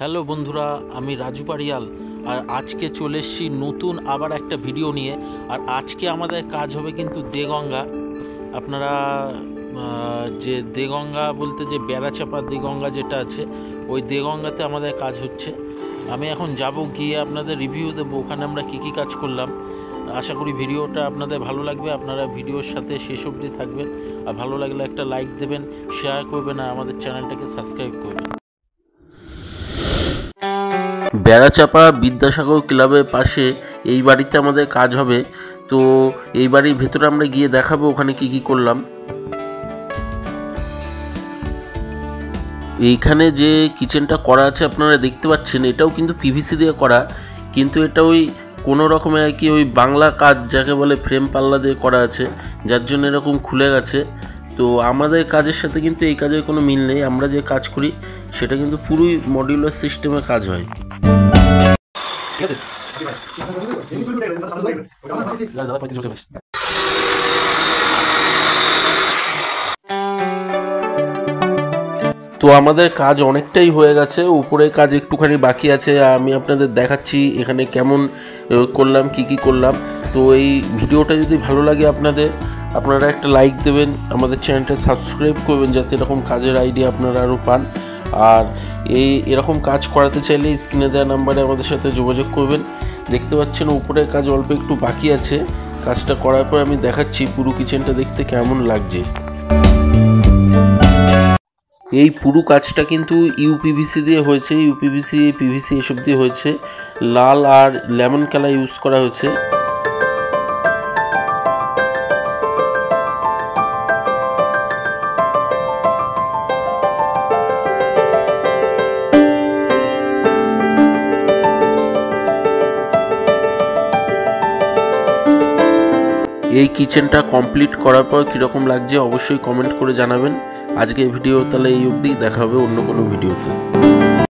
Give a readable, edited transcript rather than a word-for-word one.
Hello বন্ধুরা, আমি রাজু পারিয়াল। আর আজকে চলে এসেছি নতুন আবার একটা ভিডিও নিয়ে। আর আজকে আমাদের কাজ হবে কিন্তু দেগঙ্গা। আপনারা যে দেগঙ্গা বলতে যে বেড়াচাপা দেগঙ্গা যেটা আছে, ওই দেগঙ্গাতে আমাদের কাজ হচ্ছে। আমি এখন যাব, গিয়ে আপনাদের রিভিউ দেবো ওখানে আমরা কী কী কাজ করলাম। আশা করি ভিডিওটা আপনাদের ভালো লাগবে। আপনারা ভিডিওর সাথে শেষ অবধি থাকবেন। আর ভালো লাগলে একটা লাইক দেবেন, শেয়ার করবেন, আর আমাদের চ্যানেলটাকে সাবস্ক্রাইব করবেন। বেড়াচাপা বিদ্যাসাগর ক্লাবের পাশে এই বাড়িতে আমাদের কাজ হবে। তো এই বাড়ির ভেতরে আমরা গিয়ে দেখাবো ওখানে কি কি করলাম। এইখানে যে কিচেনটা করা আছে আপনারা দেখতে পাচ্ছেন, এটাও কিন্তু পিভিসি দিয়ে করা, কিন্তু এটা ওই কোনো রকমের আর কি ওই বাংলা কাজ যাকে বলে ফ্রেম পাল্লা দিয়ে করা আছে, যার জন্য এরকম খুলে গেছে। তো আমাদের কাজের সাথে কিন্তু এই কাজের কোনো মিল নেই। আমরা যে কাজ করি সেটা কিন্তু পুরোই মডিউলার সিস্টেমে কাজ হয়। তো আমাদের কাজ অনেকটাই হয়ে গেছে, উপরের কাজ একটুখানি বাকি আছে। আমি আপনাদের দেখাচ্ছি এখানে কেমন করলাম, কি কি করলাম। তো এই ভিডিওটা যদি ভালো লাগে আপনারা একটা লাইক দেবেন, আমাদের চ্যানেলটা সাবস্ক্রাইব করবেন, যাতে এরকম কাজের আইডিয়া আপনারা আরও পান। আর এরকম কাজ করাতে চাইলে স্ক্রিনে দেওয়া নাম্বারে আমাদের সাথে যোগাযোগ করবেন। দেখতে পাচ্ছেন উপরের কাজ অল্প একটু বাকি আছে। কাজটা করার পর আমি দেখাচ্ছি পুরো কিচেনটা দেখতে কেমন লাগছে। এই পুরো কাজটা কিন্তু ইউপিভিসি দিয়ে হয়েছে, ইউপিভিসি পিভিসি এসব দিয়ে হয়েছে। লাল আর লেমন কালার ইউজ করা হয়েছে। এই কিচেনটা কমপ্লিট করার পর কীরকম লাগছে অবশ্যই কমেন্ট করে জানাবেন। আজকে ভিডিও তাহলে এই অবধি, দেখা হবে অন্য কোনো ভিডিওতে।